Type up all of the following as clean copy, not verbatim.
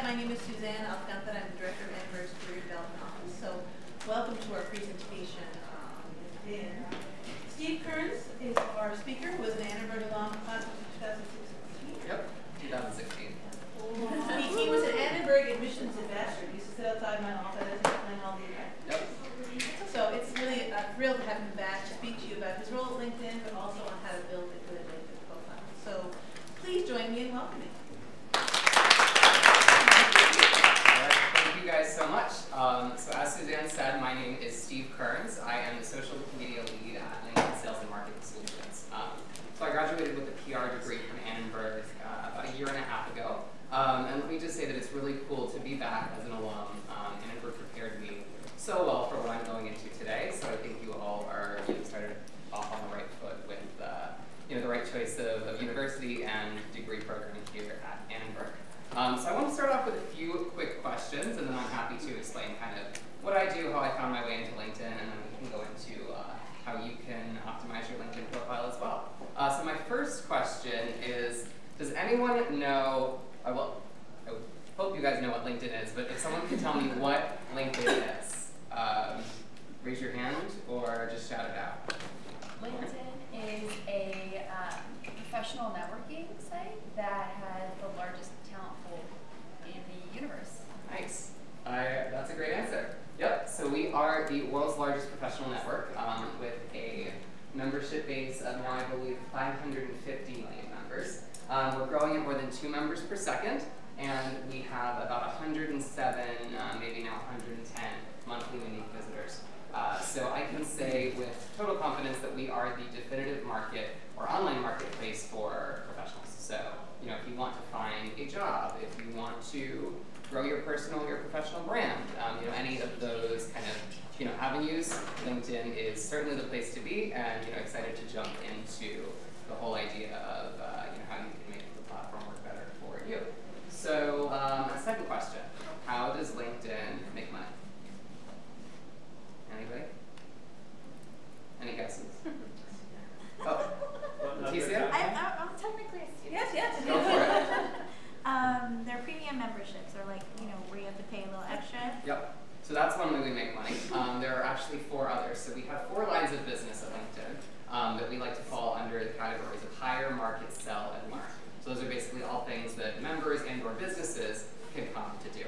my name is Suzanne Alcantara. I'm the Director of Annenberg's Career Development Office. So welcome to our presentation on LinkedIn. Steve Kearns is our speaker, was an Annenberg alum, class of 2016. Yep, 2016. He was an Annenberg admissions ambassador. He used to sit outside my office and explain all the events. Yep. So it's really a thrill to have him back to speak to you about his role at LinkedIn, but also on how to build a good LinkedIn profile. So please join me in welcoming. Thank you guys so much. So as Suzanne said, my name is Steve Kearns. I am the social media lead at LinkedIn Sales and Marketing Solutions. So I graduated with a PR degree from Annenberg about a year and a half ago. And let me just say that it's really cool to be back as an alum. Annenberg prepared me so well for what I'm going into today. So I think you all are started off on the right foot with the right choice of university and degree program here at Annenberg. So I want to start off with a few quick questions, and then I'm happy to explain kind of what I do, how I found my way into LinkedIn, and then we can go into how you can optimize your LinkedIn profile as well. So my first question is, does anyone know, I hope you guys know what LinkedIn is, but if someone can tell me what LinkedIn is, raise your hand or just shout it out. LinkedIn is a professional networking site that has the largest talent pool in the universe. Nice. That's a great answer. Yep, so we are the world's largest professional network with a membership base of now, I believe, 550 million members. We're growing at more than 2 members per second, and we have about 107, maybe now 110 monthly unique visitors. So I can say with total confidence that we are the definitive market or online marketplace for professionals. So, if you want to find a job, if you want to grow your personal or your professional brand, any of those kind of, avenues, LinkedIn is certainly the place to be, and, excited to jump into the whole idea of, how you can make the platform work better for you. So, a second question, how does LinkedIn make money? Anybody? Any guesses? Oh, Leticia? I'm technically a student. Yes. Go for it. They're premium memberships, or where you have to pay a little extra. Yep. So that's one way we make money. There are actually 4 others. So we have 4 lines of business at LinkedIn that we like to fall under the categories of hire, market, sell, and learn. So those are basically all things that members and or businesses can come to do.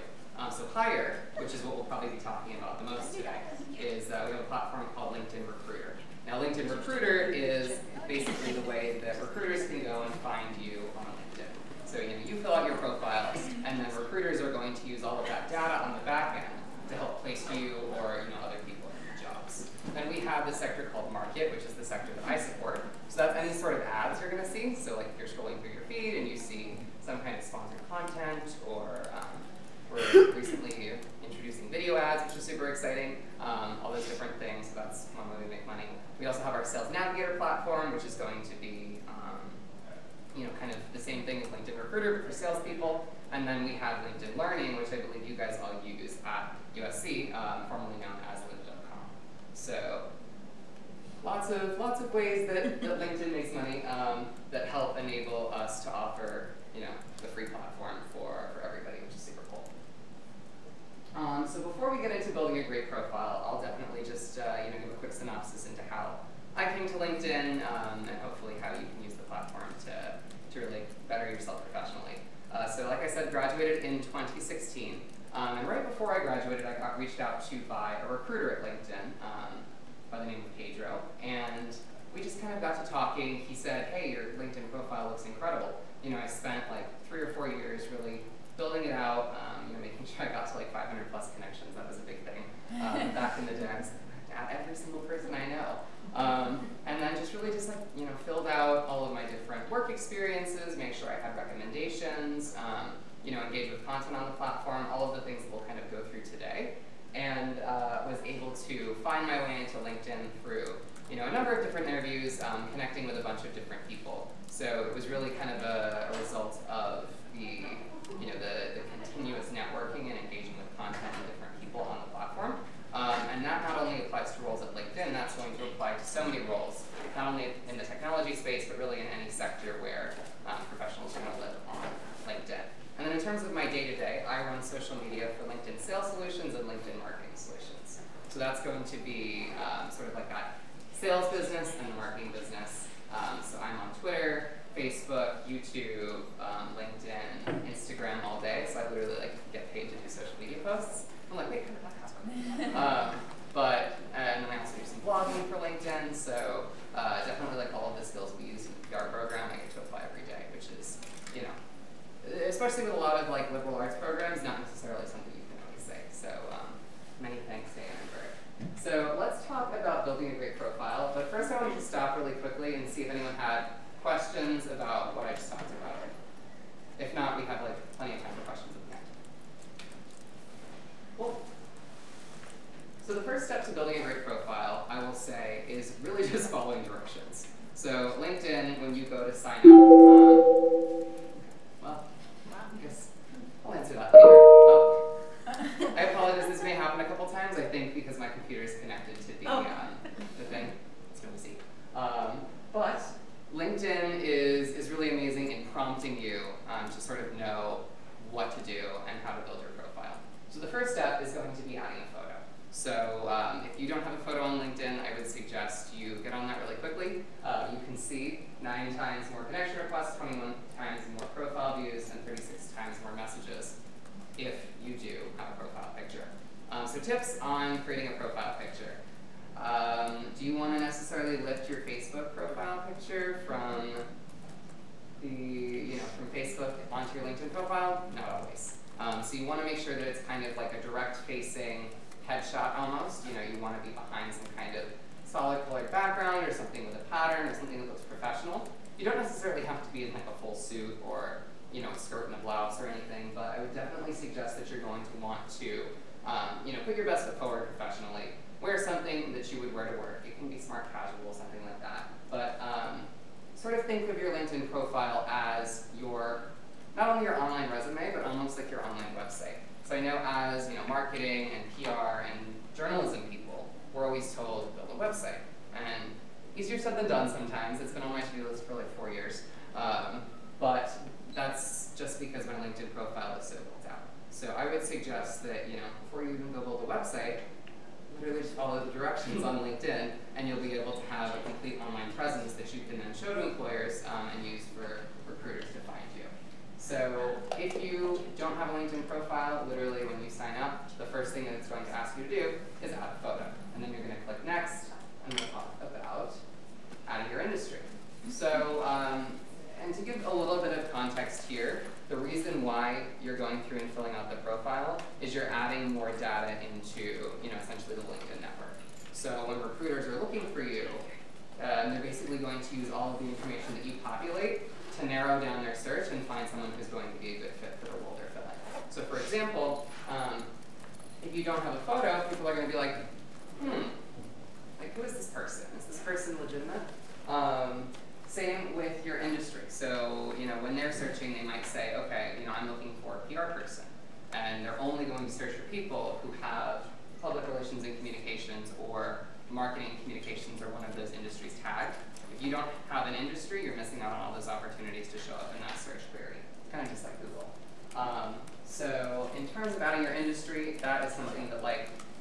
So hire, which is what we'll probably be talking about the most today, is we have a platform called LinkedIn Recruiter. Now LinkedIn Recruiter is basically the way that recruiters can go and find you on LinkedIn. So you fill out your profile, and then recruiters are going to use all of that data on the back end to help place you or other people in jobs. Then we have the sector called Market, which is the sector that I support. So that's any sort of ads you're going to see. So like if you're scrolling through your feed and you see some kind of sponsored content, or we're recently introducing video ads, which is super exciting. All those different things. So that's one way we make money. We also have our Sales Navigator platform, which is going to be kind of the same thing as LinkedIn Recruiter, but for salespeople. And then we have LinkedIn Learning, which I believe you guys all use at USC, formerly known as Live.com. So lots of ways that LinkedIn makes money that help enable us to offer the free platform for everybody, which is super cool. So before we get into building a great profile, I'll definitely just give a quick synopsis into how I came to LinkedIn and hopefully how you can use the platform to really better yourself professionally. So like I said, graduated in 2016. And right before I graduated, I got reached out to by a recruiter at LinkedIn by the name of Pedro. And we just kind of got to talking. He said, hey, your LinkedIn profile looks incredible. I spent like 3 or 4 years really building it out, making sure I got to like 500 plus connections. That was a big thing back in the day. I was like, every single person I know. And then just really just filled out all of my different work experiences, make sure I had recommendations, engage with content on the platform, all of the things that we'll kind of go through today, and was able to find my way into LinkedIn through a number of different interviews, connecting with a bunch of different people. So it was really kind of a result of the continuous networking and engaging with content and different people on the platform. And that not only applies to roles at LinkedIn, that's going to apply to so many roles, not only in the technology space, but really in any sector where professionals are going to live on LinkedIn. And then in terms of my day-to-day, I run on social media for LinkedIn Sales Solutions and LinkedIn Marketing Solutions. So that's going to be sort of like that sales business and the marketing business. So I'm on Twitter, Facebook, YouTube, LinkedIn, Instagram all day. So I literally like get paid to do social media posts. I'm like, wait, how did that happen? And then I also do some blogging for LinkedIn. So definitely like all of the skills we use in the PR program, I get to apply every day, which is, you know, especially with a lot of like liberal arts programs, not necessarily something you can always say. So many thanks to Annenberg. So let's talk about building a great profile. But first I want to stop really quickly and see if anyone had questions about what I just talked about. If not, we have like plenty of time for questions at the end. Cool. So the first step to building a great profile, I will say, is really just following directions. So LinkedIn, when you go to sign up, well, I guess I'll answer that later. I apologize, this may happen a couple times, I think because my computer is connected to the thing. It's noisy. But LinkedIn is really amazing in prompting you to sort of know what to do and how to build your profile. So the first step is going to be adding a photo. So if you don't have a photo on LinkedIn, I would suggest you get on that really quickly. You can see 9 times more connection requests, 21 times more profile views, and 36 times more messages if you do have a profile picture. So tips on creating a profile picture. Do you want to necessarily lift your Facebook profile picture from from Facebook onto your LinkedIn profile? Not always. So you want to make sure that it's kind of like a direct facing headshot almost. You want to be behind some kind of solid colored background or something with a pattern or something that looks professional. You don't necessarily have to be in like a full suit or a skirt and a blouse or anything, but I would definitely suggest that you're going to want to put your best foot forward professionally. Wear something that you would wear to work. It can be smart casual, something like that. But sort of think of your LinkedIn profile as not only your online resume, but almost like your online website. So I know as marketing and PR and journalism people, we're always told build a website. And easier said than done sometimes. It's been on my to-do list for like 4 years. But that's just because my LinkedIn profile is so built out. So I would suggest that before you even go build a website, literally just follow the directions on LinkedIn, and you'll be able to have a complete online presence that you can then show to employers and use for recruiters to find you. So if you don't have a LinkedIn profile, literally when you sign up, the first thing that it's going to ask you to do is add a photo. And then you're going to click next, and we'll talk about adding your industry. So, and to give a little bit of context here, the reason why you're going through and filling out the profile is you're adding more data into, essentially the LinkedIn network. So when recruiters are looking for you, they're basically going to use all of the information that you populate to narrow down their search and find someone who's going to be a good fit for the role they're filling. So for example, if you don't have a photo, people are going to be like, like who is this person? Is this person legitimate? Same with your industry. So, when they're searching, they might say, okay, I'm looking for a PR person. And they're only going to search for people who have public relations and communications or marketing and communications or one of those industries tagged. If you don't have an industry, you're missing out on all those opportunities to show up in that search query. Kind of just like Google. So in terms of adding your industry, that is something that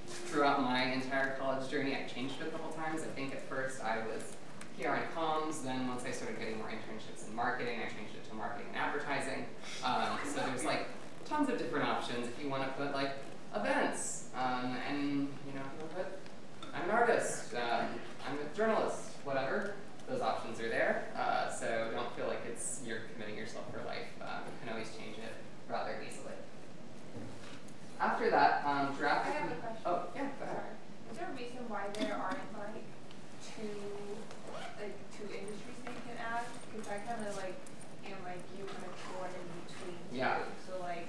throughout my entire college journey, I changed it a couple times. I think at first I was PR and comms, then once I started getting more internships in marketing, I changed it to marketing and advertising. So there's tons of different options. If you want to put events, and if you want to put, I'm an artist, I'm a journalist, whatever, those options are there. So don't feel like you're committing yourself for life. You can always change it rather easily. After that, draft. I have a question. Oh, yeah, go ahead. Is there a reason why there aren't two industries that you can add? Because I kind of you kind of torn in between two. Yeah. So I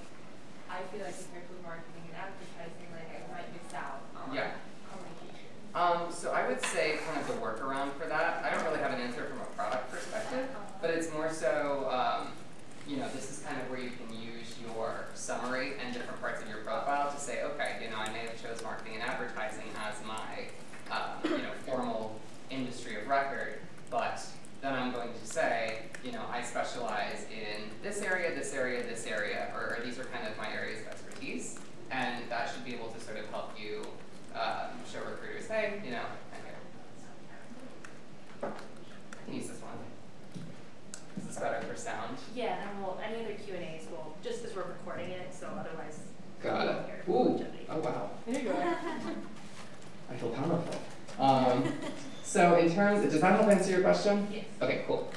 feel like compared to marketing and advertising, I might miss out on communication. So I would say kind of the workaround for that. I don't really have an answer from a product perspective, but it's more so, this is kind of where you can use your summary and different parts of your profile to say, okay, I may have chose marketing and advertising as my, formal industry of record, but then I'm going to say, you know, I specialize in this area, this area, this area, or these are kind of my areas of expertise, and that should be able to sort of help you show recruiters, hey, you know, I can use this one. Is this better for sound? Yeah, and we'll, any other Q&As will, just because we're recording it, so otherwise. Got it. we won't hear Ooh, oh wow. There you go. I feel powerful. So in terms, does that help answer your question? Yes. Okay, cool.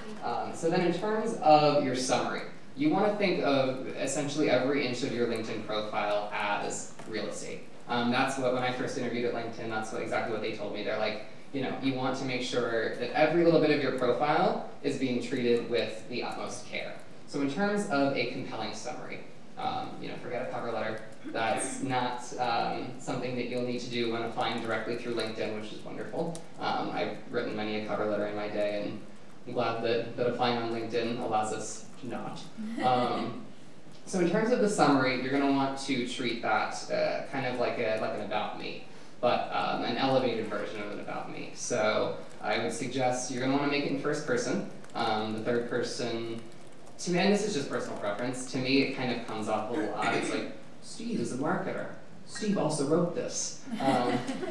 So then in terms of your summary, you want to think of essentially every inch of your LinkedIn profile as real estate. That's what, when I first interviewed at LinkedIn, that's exactly what they told me. They're like, you know, you want to make sure that every little bit of your profile is being treated with the utmost care. So in terms of a compelling summary, you know, forget a cover letter. That's not something that you'll need to do when applying directly through LinkedIn, which is wonderful. I've written many a cover letter in my day, and I'm glad that applying on LinkedIn allows us to not. So in terms of the summary, you're going to want to treat that kind of like an about me, but an elevated version of an about me. So I would suggest you're going to want to make it in first person. The third person, to me, and this is just personal preference, to me it kind of comes off a little odd. It's like, Steve is a marketer. Steve also wrote this.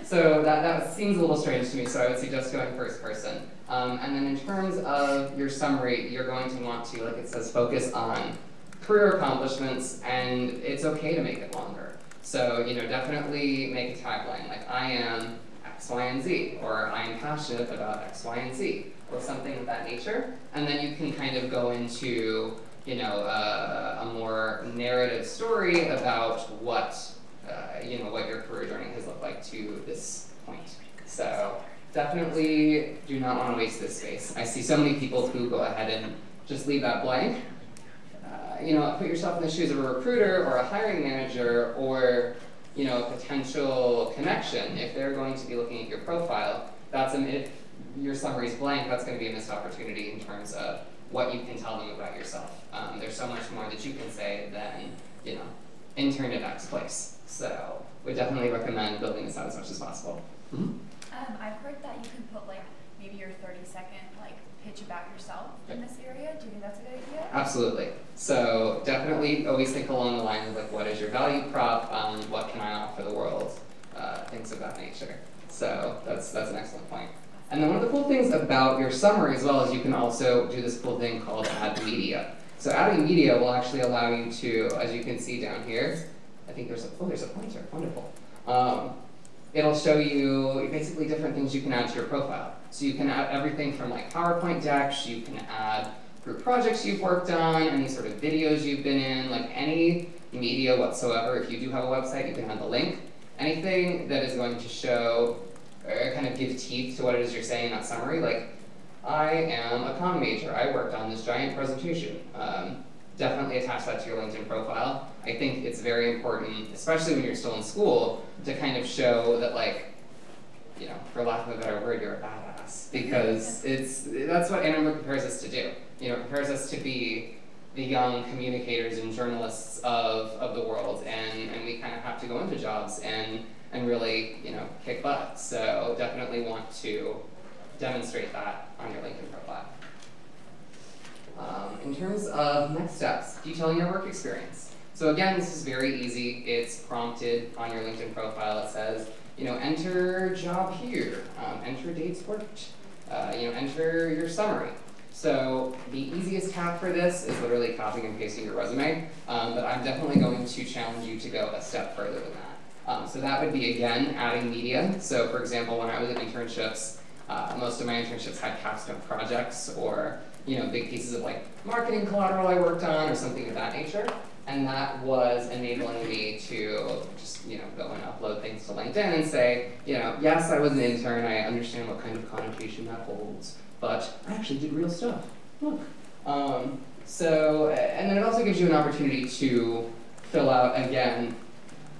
So that seems a little strange to me, so I would suggest going first person. And then in terms of your summary, you're going to want to, like it says, focus on career accomplishments, and it's okay to make it longer. So, you know, definitely make a tagline like, I am X, Y, and Z, or I am passionate about X, Y, and Z, or something of that nature. And then you can kind of go into, you know, a more narrative story about what, you know, what your career journey has looked like to this point. So definitely do not want to waste this space. I see so many people who go ahead and just leave that blank. You know, put yourself in the shoes of a recruiter or a hiring manager or, you know, a potential connection. If they're going to be looking at your profile, if your summary is blank, that's going to be a missed opportunity in terms of what you can tell them about yourself. There's so much more that you can say than, you know, intern at X place. So would definitely recommend building this out as much as possible. Mm-hmm. I've heard that you can put like maybe your 30-second like pitch about yourself in this area. Do you think that's a good idea? Absolutely. So definitely always think along the lines of like, what is your value prop? What can I offer the world? Things of that nature. So that's an excellent point. And then one of the cool things about your summary as well is you can also do this cool thing called add media. So adding media will actually allow you to, as you can see down here, I think there's a pointer, wonderful. It'll show you basically different things you can add to your profile. So you can add everything from like PowerPoint decks, you can add group projects you've worked on, any sort of videos you've been in, like any media whatsoever. If you do have a website, you can add the link. Anything that is going to show or kind of give teeth to what it is you're saying in that summary, like, I am a comm major, I worked on this giant presentation. Definitely attach that to your LinkedIn profile. I think it's very important, especially when you're still in school, to kind of show that, like, you know, for lack of a better word, you're a badass. Because that's what Ann Arbor prepares us to do. You know, it prepares us to be the young communicators and journalists of the world, and we kind of have to go into jobs and really, you know, kick butt. So definitely want to demonstrate that on your LinkedIn profile. In terms of next steps, detailing your work experience. So again, this is very easy. It's prompted on your LinkedIn profile. It says, you know, enter job here, enter dates worked, you know, enter your summary. So the easiest hack for this is literally copying and pasting your resume, but I'm definitely going to challenge you to go a step further than that. So that would be, again, adding media. So for example, when I was at internships, most of my internships had capstone projects or, you know, big pieces of like marketing collateral I worked on or something of that nature. And that was enabling me to just, you know, go and upload things to LinkedIn and say, you know, yes, I was an intern, I understand what kind of connotation that holds, but I actually did real stuff. Look. So, and then it also gives you an opportunity to fill out, again,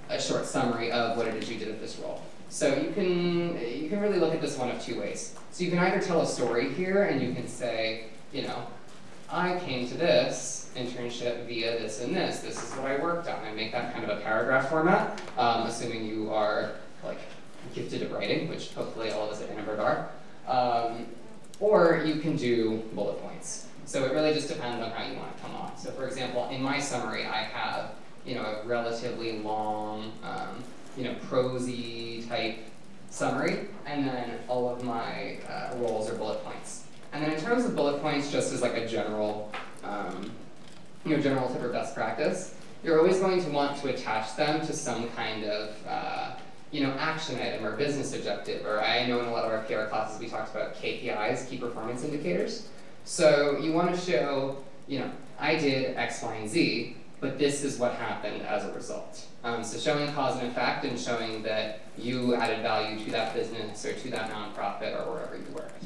a short summary of what it is you did at this role. So you can really look at this one of two ways. So you can either tell a story here and you can say, you know, I came to this internship via this and this. This is what I worked on. And make that kind of a paragraph format, assuming you are like gifted at writing, which hopefully all of us at Annenberg are. Or you can do bullet points. So it really just depends on how you want to come off. So for example, in my summary, I have, a relatively long, prosy type summary, and then all of my roles are bullet points. And then in terms of bullet points, just as like a general, general tip or best practice, you're always going to want to attach them to some kind of, action item or business objective. Or I know in a lot of our PR classes we talked about KPIs, key performance indicators. So you want to show, I did X, Y, and Z, but this is what happened as a result. So showing cause and effect and showing that you added value to that business or to that nonprofit or wherever you worked.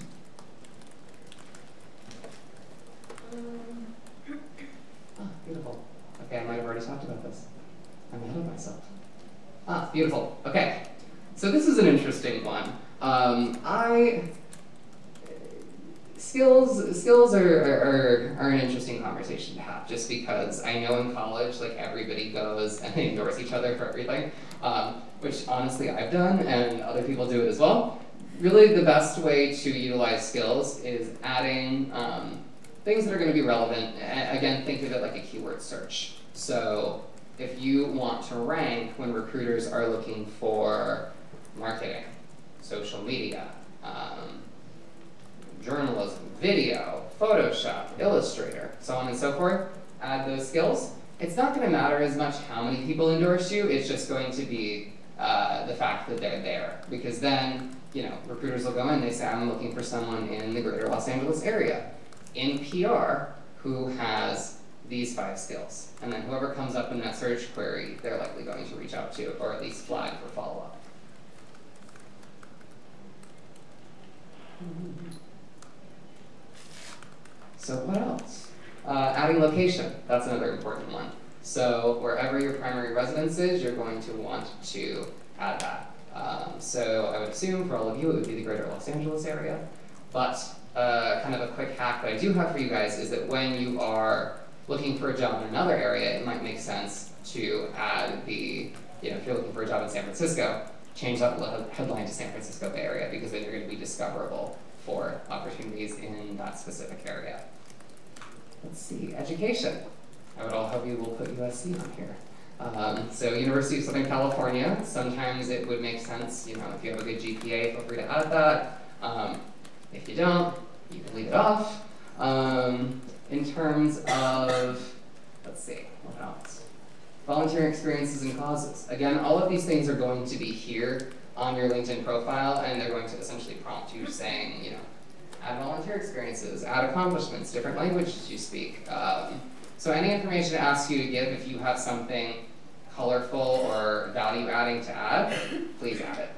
Oh, beautiful. Okay, I might have already talked about this. I'm ahead of myself. Ah, beautiful. Okay, so this is an interesting one. Skills are an interesting conversation to have, just because I know in college, like, everybody goes and they endorse each other for everything, which honestly I've done, and other people do it as well. Really, the best way to utilize skills is adding things that are going to be relevant. Again, think of it like a keyword search. So if you want to rank when recruiters are looking for marketing, social media, journalism, video, Photoshop, Illustrator, so on and so forth, add those skills. It's not going to matter as much how many people endorse you, it's just going to be the fact that they're there. Because then, recruiters will go in, they say, I'm looking for someone in the greater Los Angeles area, in PR, who has these 5 skills. And then whoever comes up in that search query, they're likely going to reach out to, or at least flag for follow-up. So what else? Adding location, that's another important one. So wherever your primary residence is, you're going to want to add that. So I would assume for all of you it would be the greater Los Angeles area. But kind of a quick hack that I do have for you guys is that when you are looking for a job in another area, it might make sense to add the, if you're looking for a job in San Francisco, change that headline to San Francisco Bay Area, because then you're going to be discoverable for opportunities in that specific area. Let's see, education. I would all hope you will put USC on here. So University of Southern California, sometimes it would make sense, if you have a good GPA, feel free to add that. If you don't, you can leave it off. In terms of, let's see, what else? Volunteering experiences and causes. Again, all of these things are going to be here on your LinkedIn profile, and they're going to essentially prompt you saying, add volunteer experiences, add accomplishments, different languages you speak. So any information it asks you to give, if you have something colorful or value-adding to add, please add it,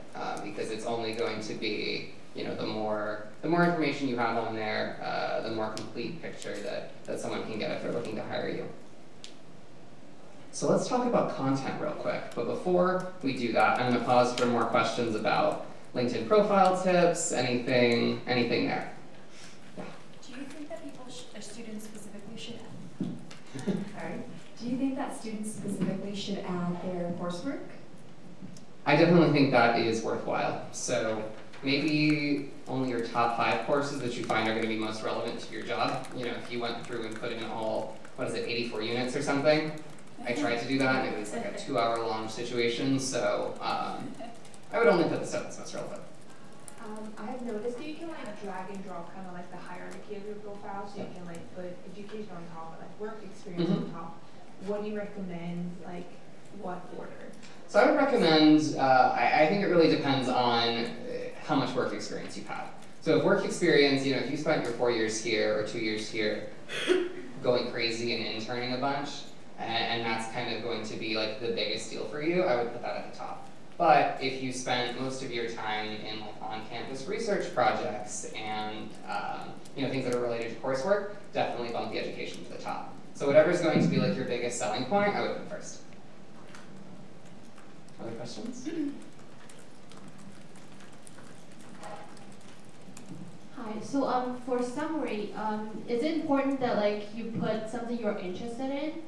because it's only going to be, the more information you have on there, the more complete picture that someone can get if they're looking to hire you. So let's talk about content real quick, but before we do that, I'm going to pause for more questions about LinkedIn profile tips, anything there. Yeah. Do you think that students specifically should Sorry. Do you think that students specifically should add their coursework? I definitely think that is worthwhile. So maybe only your top 5 courses that you find are going to be most relevant to your job. If you went through and put in all, 84 units or something. I tried to do that, and it was like a 2-hour-long situation, so I would only put the stuff that's most relevant. I've noticed that you can drag and drop kind of the hierarchy of your profile, so you can put education on top, work experience on top. What do you recommend? What order? So I would recommend. I think it really depends on how much work experience you have. So if work experience, if you spent your 4 years here or 2 years here, going crazy and interning a bunch, and that's kind of going to be the biggest deal for you, I would put that at the top. But if you spent most of your time in on-campus research projects and things that are related to coursework, definitely bump the education to the top. So whatever's going to be your biggest selling point, I would put first. Other questions? Hi. So for summary, is it important that you put something you're interested in?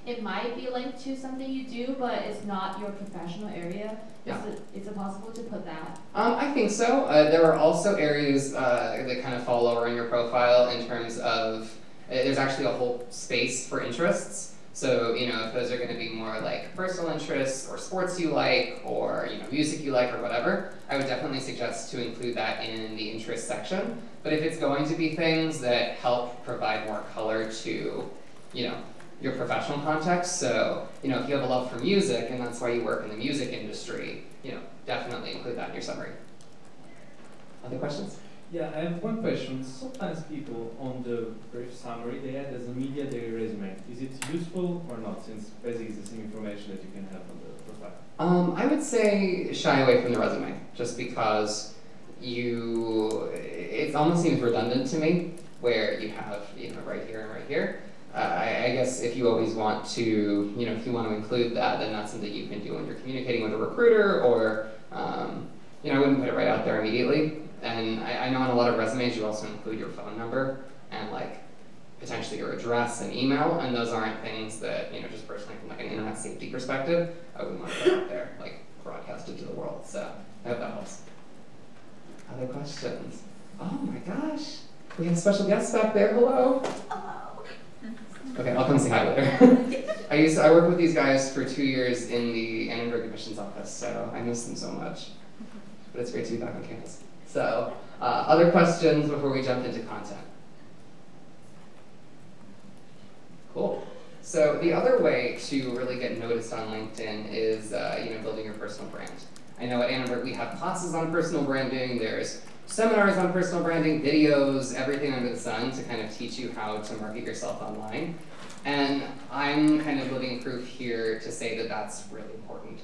It might be linked to something you do, but it's not your professional area. Yeah. Is it possible to put that? I think so. There are also areas that kind of fall lower in your profile in terms of there's actually a whole space for interests. So, you know, if those are going to be more like personal interests or sports you like or, you know, music you like or whatever, I would definitely suggest to include that in the interest section. But if it's going to be things that help provide more color to, you know, your professional context, so, you know, if you have a love for music and that's why you work in the music industry, you know, definitely include that in your summary. Other questions? Yeah, I have one question. Sometimes people on the brief summary, they add as a media their resume. Is it useful or not, since basically it's the same information that you can have on the profile? I would say shy away from the resume, just because it almost seems redundant to me, where you have, you know, right here and right here. I guess if you always want to, you know, if you want to include that, then that's something you can do when you're communicating with a recruiter, or, you know, I wouldn't put it right out there immediately. And I know on a lot of resumes you also include your phone number and like potentially your address and email, and those aren't things that, you know, just personally from like an internet safety perspective, I wouldn't want to put out there, like broadcasted to the world. So I hope that helps. Other questions? Oh my gosh, we have a special guest back there. Hello. Hello. Okay, I'll come say hi later. I worked with these guys for 2 years in the Annenberg admissions office, so I miss them so much. But it's great to be back on campus. So, other questions before we jump into content? Cool. So the other way to really get noticed on LinkedIn is, you know, building your personal brand. I know at Annenberg we have classes on personal branding. There's seminars on personal branding, videos, everything under the sun to kind of teach you how to market yourself online. And I'm kind of living proof here to say that that's really important.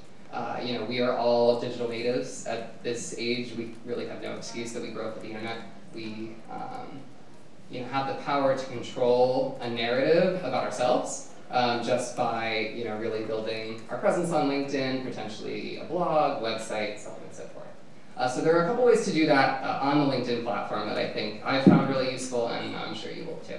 You know, we are all digital natives at this age. We really have no excuse that we grew up with the internet. We, you know, have the power to control a narrative about ourselves just by, you know, really building our presence on LinkedIn, potentially a blog, website, so on and so forth. So there are a couple ways to do that on the LinkedIn platform that I think I've found really useful, and I'm sure you will too.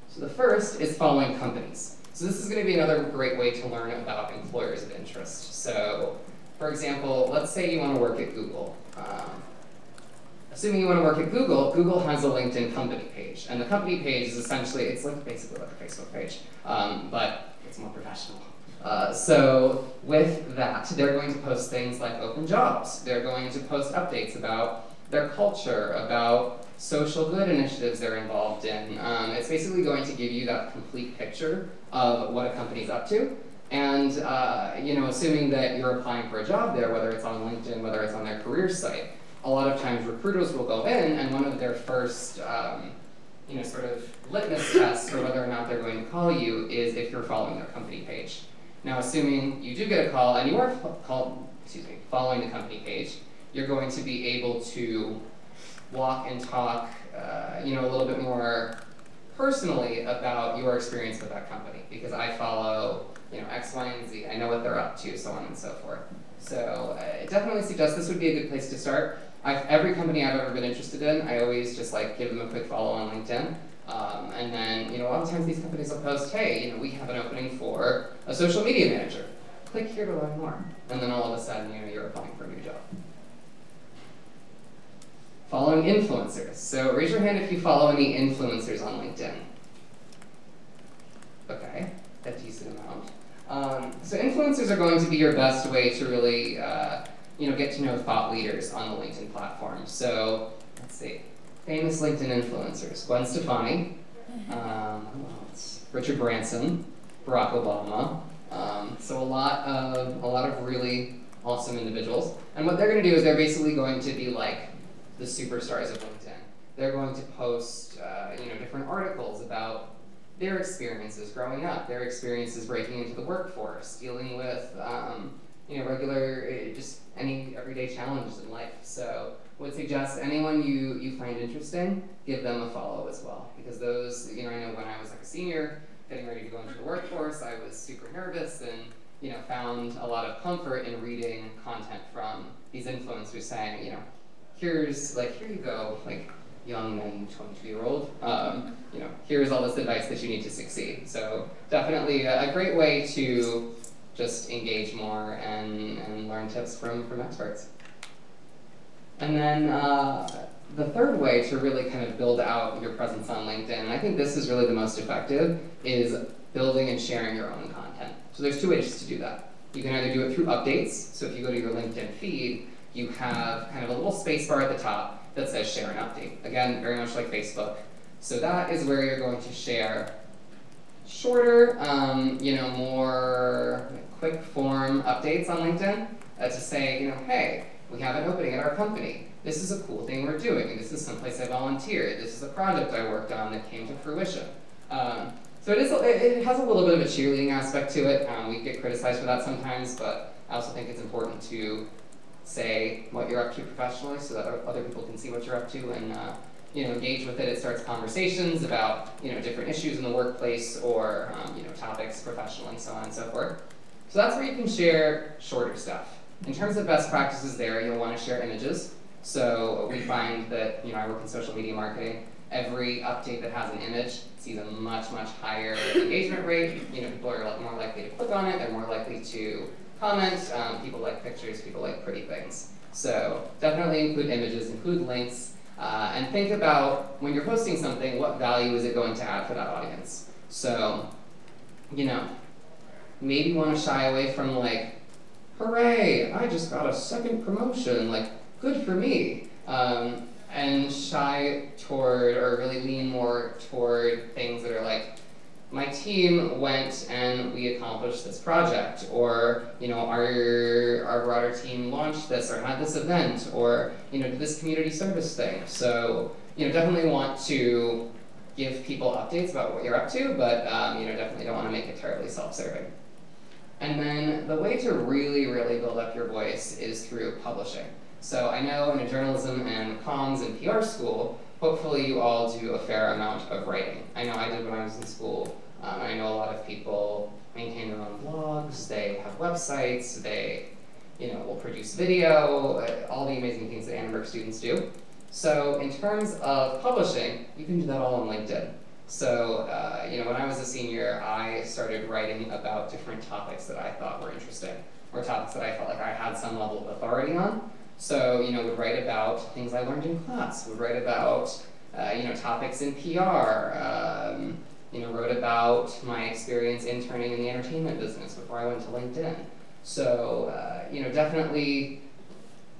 So the first is following companies. So this is going to be another great way to learn about employers of interest. So, for example, let's say you want to work at Google. Assuming you want to work at Google, Google has a LinkedIn company page. And the company page is essentially, it's like basically like a Facebook page, but it's more professional. So with that, they're going to post things like open jobs. They're going to post updates about their culture, about social good initiatives they're involved in. It's basically going to give you that complete picture of what a company's up to. And you know, assuming that you're applying for a job there, whether it's on LinkedIn, whether it's on their career site, a lot of times recruiters will go in, and one of their first you know, sort of litmus tests for whether or not they're going to call you is if you're following their company page. Now, assuming you do get a call and you are following the company page, you're going to be able to walk and talk, you know, a little bit more personally about your experience with that company, because I follow, you know, X, Y, and Z. I know what they're up to, so on and so forth. So I definitely suggest this would be a good place to start. Every company I've ever been interested in, I always just like give them a quick follow on LinkedIn. And then, you know, a lot of times these companies will post, hey, you know, we have an opening for a social media manager. Click here to learn more. And then all of a sudden, you know, you're applying for a new job. Following influencers. So raise your hand if you follow any influencers on LinkedIn. Okay, a decent amount. So influencers are going to be your best way to really, you know, get to know thought leaders on the LinkedIn platform. So let's see, famous LinkedIn influencers: Gwen Stefani, who else? Richard Branson, Barack Obama. So a lot of really awesome individuals. And what they're going to do is they're basically going to be like the superstars of LinkedIn. They're going to post, you know, different articles about their experiences growing up, their experiences breaking into the workforce, dealing with, you know, regular, just any everyday challenges in life. So would suggest anyone you find interesting, give them a follow as well. Because those, you know, I know when I was like a senior, getting ready to go into the workforce, I was super nervous and, you know, found a lot of comfort in reading content from these influencers saying, you know, here's, like, here you go, like, young, naive 22-year-old, you know, here's all this advice that you need to succeed. So definitely a great way to just engage more and learn tips from experts. And then the third way to really kind of build out your presence on LinkedIn, and I think this is really the most effective, is building and sharing your own content. So there's two ways to do that. You can either do it through updates. So if you go to your LinkedIn feed, you have kind of a little space bar at the top that says share an update. Again, very much like Facebook. So that is where you're going to share shorter, more quick form updates on LinkedIn to say, hey, we have an opening at our company. This is a cool thing we're doing. This is someplace I volunteered. This is a project I worked on that came to fruition. So it has a little bit of a cheerleading aspect to it. We get criticized for that sometimes, but I also think it's important to say what you're up to professionally so that other people can see what you're up to and engage with it. It starts conversations about different issues in the workplace or topics professionally, so on and so forth. So that's where you can share shorter stuff. In terms of best practices there, you'll want to share images. So we find that I work in social media marketing. Every update that has an image sees a much, much higher engagement rate. People are more likely to click on it. They're more likely to comment. People like pictures. People like pretty things. So definitely include images, include links, and think about when you're posting something, what value is it going to add for that audience? So, maybe you want to shy away from like, hooray, I just got a second promotion, like, good for me. And shy toward, or really lean more toward things that are like, my team went and we accomplished this project, or our broader team launched this, or had this event, or did this community service thing. So definitely want to give people updates about what you're up to, but definitely don't want to make it terribly self-serving. And then the way to really, really build up your voice is through publishing. So I know in a journalism and comms and PR school, hopefully you all do a fair amount of writing. I know I did when I was in school. I know a lot of people maintain their own blogs, they have websites, they will produce video, all the amazing things that Annenberg students do. So in terms of publishing, you can do that all on LinkedIn. So when I was a senior, I started writing about different topics that I thought were interesting, or topics that I felt like I had some level of authority on. So, would write about things I learned in class, would write about, topics in PR, wrote about my experience interning in the entertainment business before I went to LinkedIn. So, definitely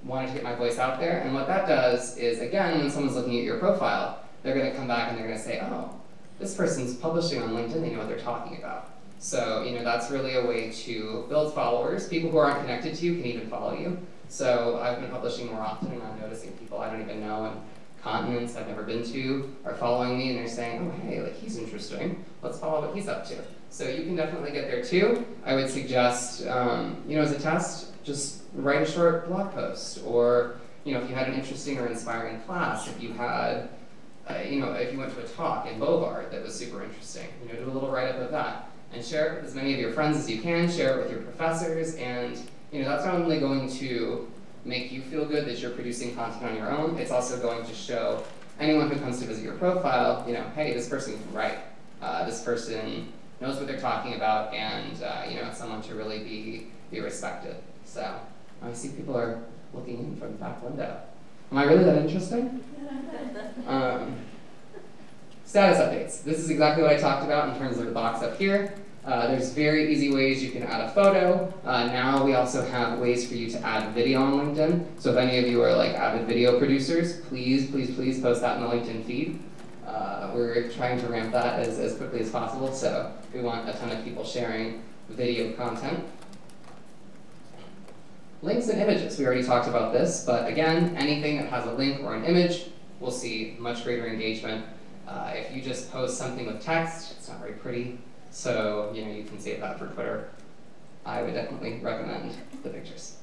wanted to get my voice out there. And what that does is, again, when someone's looking at your profile, they're going to come back and they're going to say, oh, this person's publishing on LinkedIn, they know what they're talking about. So, that's really a way to build followers. People who aren't connected to you can even follow you. So I've been publishing more often, and I'm noticing people I don't even know in continents I've never been to are following me, and they're saying, oh, hey, like, he's interesting. Let's follow what he's up to. So you can definitely get there, too. I would suggest, as a test, just write a short blog post. Or, if you had an interesting or inspiring class, if you had, if you went to a talk in Bovard that was super interesting, do a little write-up of that. And share it with as many of your friends as you can. Share it with your professors, and that's not only going to make you feel good that you're producing content on your own, it's also going to show anyone who comes to visit your profile, hey, this person can write. This person knows what they're talking about, and it's someone to really be respected. So I see people are looking in from the back window. Am I really that interesting? Status updates. This is exactly what I talked about in terms of the box up here. There's very easy ways you can add a photo. Now we also have ways for you to add video on LinkedIn. So if any of you are like avid video producers, please, please, please post that in the LinkedIn feed. We're trying to ramp that as quickly as possible, so we want a ton of people sharing video content. Links and images. We already talked about this, but again, anything that has a link or an image will see much greater engagement. If you just post something with text, it's not very pretty. So, you can save that for Twitter. I would definitely recommend the pictures.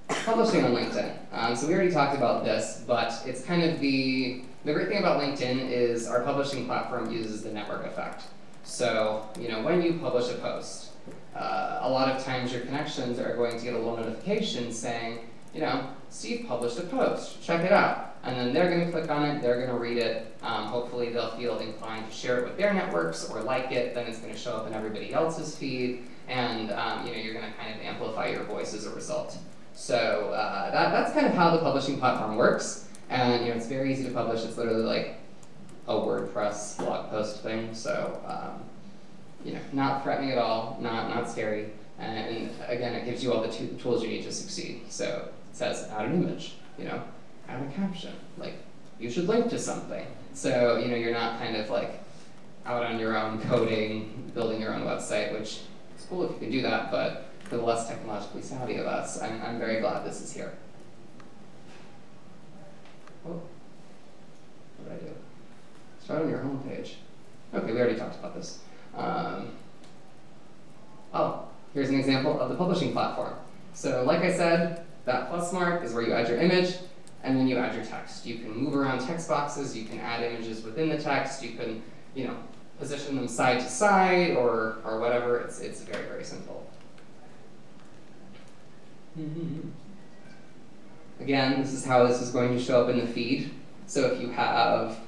Publishing on LinkedIn. So we already talked about this, but it's kind of the great thing about LinkedIn is our publishing platform uses the network effect. So, when you publish a post, a lot of times your connections are going to get a little notification saying, Steve published a post, check it out. And then they're going to click on it, they're going to read it. Hopefully they'll feel inclined to share it with their networks or like it, then it's going to show up in everybody else's feed, and you're going to kind of amplify your voice as a result. So that's kind of how the publishing platform works. And it's very easy to publish. It's literally like a WordPress blog post thing. So not threatening at all, not scary. And again, it gives you all the tools you need to succeed. So it says add an image, add a caption, like you should link to something. So you're not kind of like out on your own coding, building your own website, which is cool if you can do that, but for the less technologically savvy of us, I'm very glad this is here. Oh, what did I do? Start on your home page. Okay, we already talked about this. Here's an example of the publishing platform. So like I said, that plus mark is where you add your image, and then you add your text. You can move around text boxes, you can add images within the text, you can, position them side to side or whatever. It's very, very simple. Again, this is how this is going to show up in the feed. So if you have,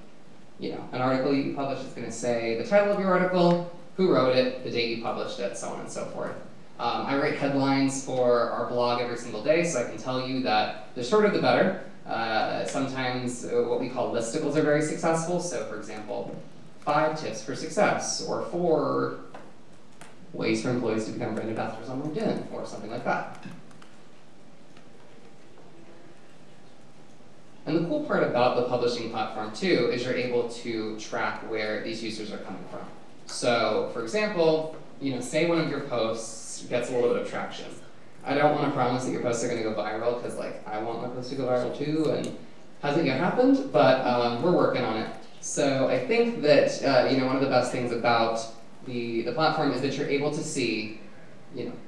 an article you publish, it's going to say the title of your article, who wrote it, the date you published it, so on and so forth. I write headlines for our blog every single day, so I can tell you that the shorter the better. Sometimes what we call listicles are very successful. So for example, 5 tips for success, or 4 ways for employees to become brand ambassadors on LinkedIn, or something like that. And the cool part about the publishing platform too is you're able to track where these users are coming from. So for example, say one of your posts gets a little bit of traction. I don't want to promise that your posts are going to go viral, because I want my posts to go viral too, and hasn't yet happened, but we're working on it. So I think that one of the best things about the platform is that you're able to see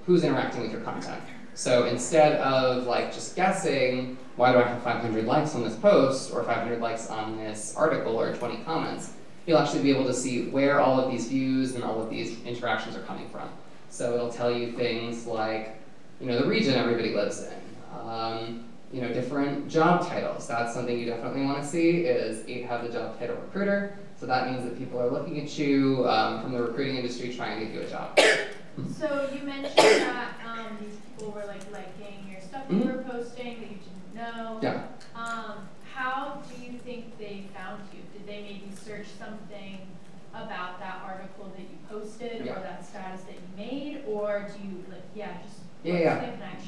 who's interacting with your content. So instead of just guessing, why do I have 500 likes on this post, or 500 likes on this article, or 20 comments, you'll actually be able to see where all of these views and all of these interactions are coming from. So it'll tell you things like, the region everybody lives in, different job titles. That's something you definitely want to see, is you have the job title recruiter. So that means that people are looking at you from the recruiting industry trying to get you a job. So you mentioned that these people were liking your stuff you were posting that you didn't know. Yeah. How do you think they found you? Did they maybe search something about that article that you posted, or that status that you made, or do you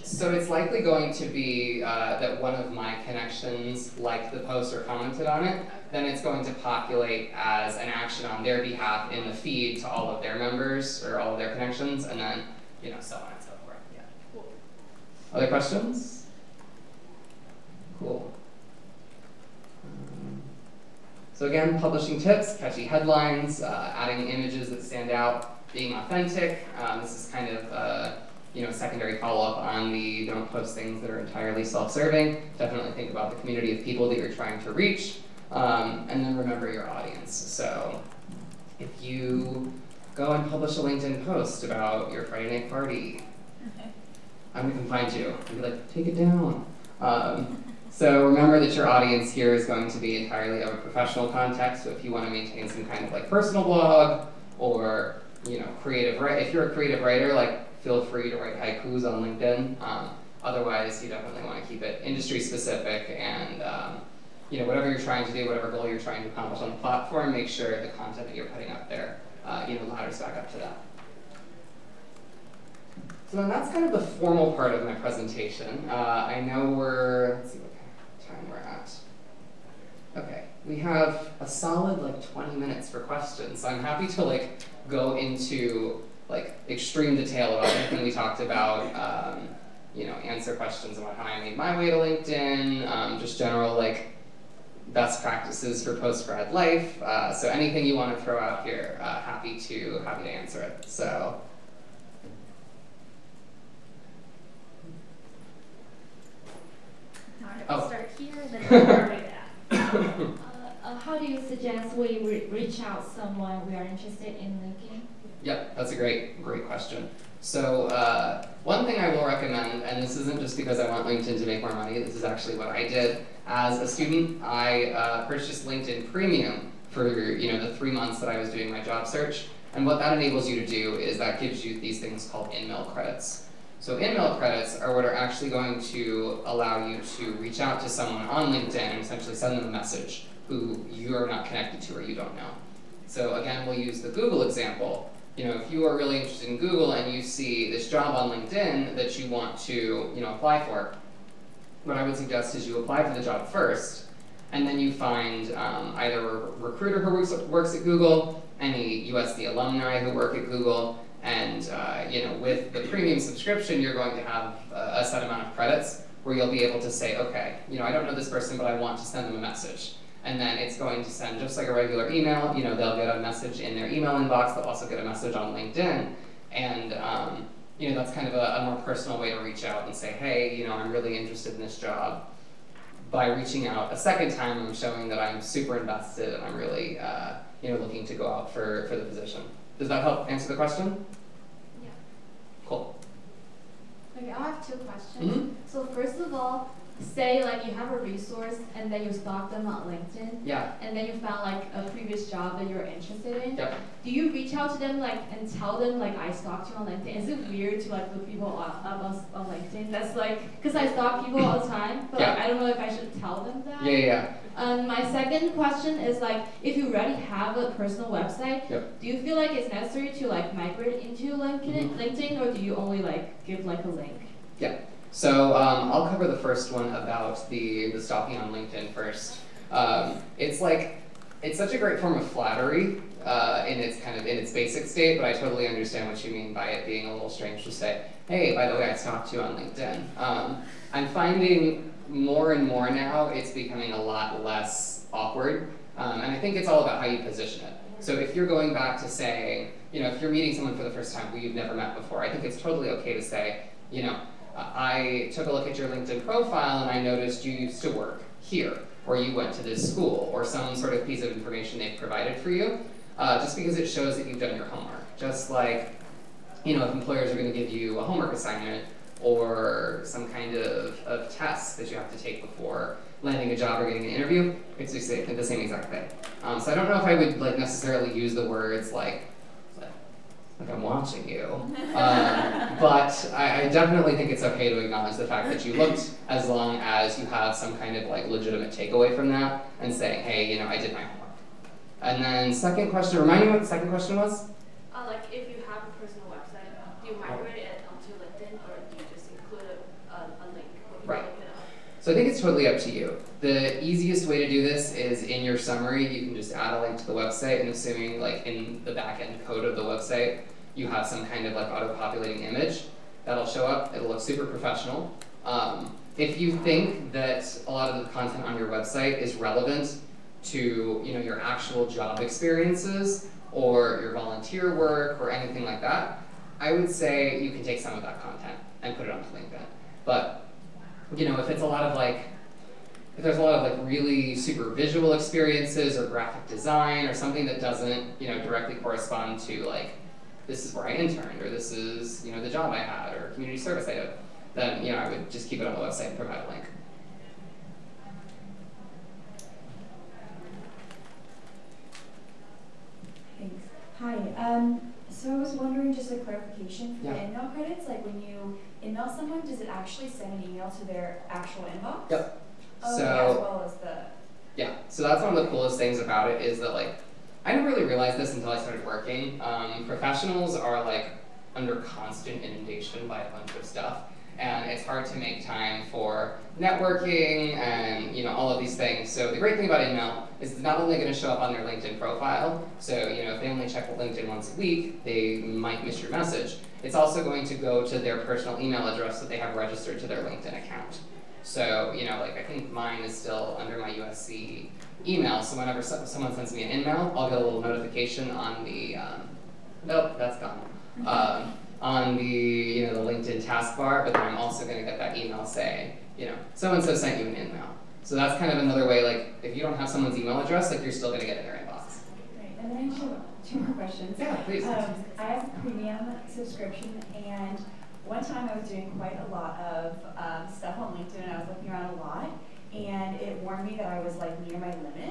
So it's likely going to be that one of my connections liked the post or commented on it. Then it's going to populate as an action on their behalf in the feed to all of their members or all of their connections, and then so on and so forth. Yeah. Cool. Other questions? Cool. So again, publishing tips, catchy headlines, adding images that stand out, being authentic. This is kind of secondary follow-up on the don't post things that are entirely self-serving. Definitely think about the community of people that you're trying to reach, and then remember your audience. So if you go and publish a LinkedIn post about your Friday night party, I'm gonna find you and be like, take it down. So remember that your audience here is going to be entirely of a professional context. So if you want to maintain some kind of personal blog, or creative, if you're a creative writer, feel free to write haikus on LinkedIn. Otherwise, you definitely want to keep it industry specific, and whatever you're trying to do, whatever goal you're trying to accomplish on the platform, make sure the content that you're putting up there, ladders back up to that. So then that's kind of the formal part of my presentation. I know let's see what kind of time we're at. Okay, we have a solid 20 minutes for questions. So I'm happy to go into extreme detail about everything we talked about, answer questions about how I made my way to LinkedIn, just general best practices for post-grad life. So anything you want to throw out here, happy to answer it. So. Start here, then we'll start with that. How do you suggest we reach out someone we are interested in linking? Yep, that's a great question. So one thing I will recommend, and this isn't just because I want LinkedIn to make more money, this is actually what I did. As a student, I purchased LinkedIn Premium for the 3 months that I was doing my job search. And what that enables you to do is that gives you these things called in-mail credits. So InMail credits are what are actually going to allow you to reach out to someone on LinkedIn and essentially send them a message who you are not connected to or you don't know. So again, we'll use the Google example. If you are really interested in Google and you see this job on LinkedIn that you want to, apply for, what I would suggest is you apply for the job first, and then you find either a recruiter who works at Google, any USD alumni who work at Google, and with the premium subscription, you're going to have a set amount of credits where you'll be able to say, okay, I don't know this person, but I want to send them a message. And then it's going to send just like a regular email. They'll get a message in their email inbox. They'll also get a message on LinkedIn. And that's kind of a more personal way to reach out and say, hey, I'm really interested in this job. By reaching out a second time, I'm showing that I'm super invested and I'm really looking to go out for the position. Does that help answer the question? Yeah. Cool. Okay, I have 2 questions. Mm-hmm. So first of all, say like you have a resource and then you stalk them on LinkedIn. Yeah. And then you found like a previous job that you're interested in. Yep. Do you reach out to them and tell them I stalked you on LinkedIn? Is it weird to look people up on LinkedIn? That's because I stalk people all the time, but I don't know if I should tell them that. Yeah. My second question is if you already have a personal website, do you feel like it's necessary to migrate into LinkedIn, or do you only give a link? Yeah. So I'll cover the first one about the stalking on LinkedIn first. It's such a great form of flattery in its basic state, but I totally understand what you mean by it being a little strange to say, hey, by the way, I stalked you on LinkedIn. I'm finding more and more now it's becoming a lot less awkward, and I think it's all about how you position it. So if you're going back to saying, if you're meeting someone for the first time who you've never met before, I think it's totally okay to say, I took a look at your LinkedIn profile and I noticed you used to work here, or you went to this school, or some sort of piece of information they've provided for you, just because it shows that you've done your homework. Just like, if employers are going to give you a homework assignment or some kind of test that you have to take before landing a job or getting an interview, it's the same exact thing. So I don't know if I would necessarily use the words like I'm watching you. But I definitely think it's okay to acknowledge the fact that you looked, as long as you have some kind of legitimate takeaway from that and saying, hey, I did my homework. And then second question, remind me what the second question was? If you have a personal website, do you migrate it onto LinkedIn, or do you just include a link when you right. look it up? So I think it's totally up to you. The easiest way to do this is in your summary, you can just add a link to the website, and assuming in the back-end code of the website, you have some kind of auto-populating image, that'll show up. It'll look super professional. If you think that a lot of the content on your website is relevant to your actual job experiences or your volunteer work or anything like that, I would say you can take some of that content and put it onto LinkedIn. But if it's a lot of if there's a lot of really super visual experiences or graphic design or something that doesn't directly correspond to this is where I interned, or this is the job I had, or community service I did, then I would just keep it on the website and provide a link. Thanks. Hi. So I was wondering, just a clarification for the InMail credits, when you InMail someone, does it actually send an email to their actual inbox? Yep. Oh, So, as well as the... Yeah, so that's one of the coolest things about it is that I never really realized this until I started working. Professionals are under constant inundation by a bunch of stuff, and it's hard to make time for networking and all of these things. So the great thing about InMail is it's not only going to show up on their LinkedIn profile, so if they only check LinkedIn once a week, they might miss your message. It's also going to go to their personal email address that they have registered to their LinkedIn account. So I think mine is still under my USC email, so whenever someone sends me an InMail, I'll get a little notification on the, nope, that's gone. On the, the LinkedIn taskbar, but then I'm also going to get that email saying, so-and-so sent you an InMail. So that's kind of another way, if you don't have someone's email address, you're still going to get in their inbox. Right, and then I just have 2 more questions. Yeah, please. I have a premium subscription, and one time I was doing quite a lot of stuff on LinkedIn, and I was looking around a lot, and it warned me that I was near my limit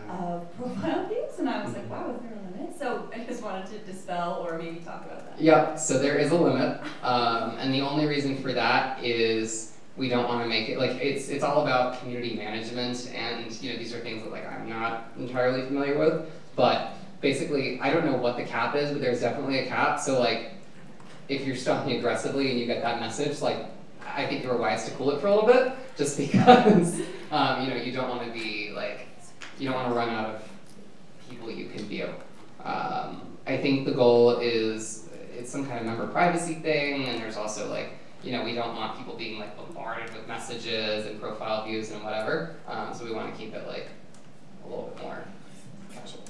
of profile things, and I was like, wow, is there a limit? So So I just wanted to dispel or maybe talk about that. Yep, so there is a limit, and the only reason for that is we don't want to make it, like, it's all about community management, and, you know, these are things that, like, I'm not entirely familiar with, but basically, I don't know what the cap is, but there's definitely a cap, so, like, if you're stalking aggressively and you get that message, like, I think you were wise to cool it for a little bit, just because, you know, you don't want to be, like, you don't want to run out of people you can view. I think the goal is, it's some kind of member privacy thing, and there's also, like, you know, we don't want people being, like, bombarded with messages and profile views and whatever, so we want to keep it, like, a little bit more casual.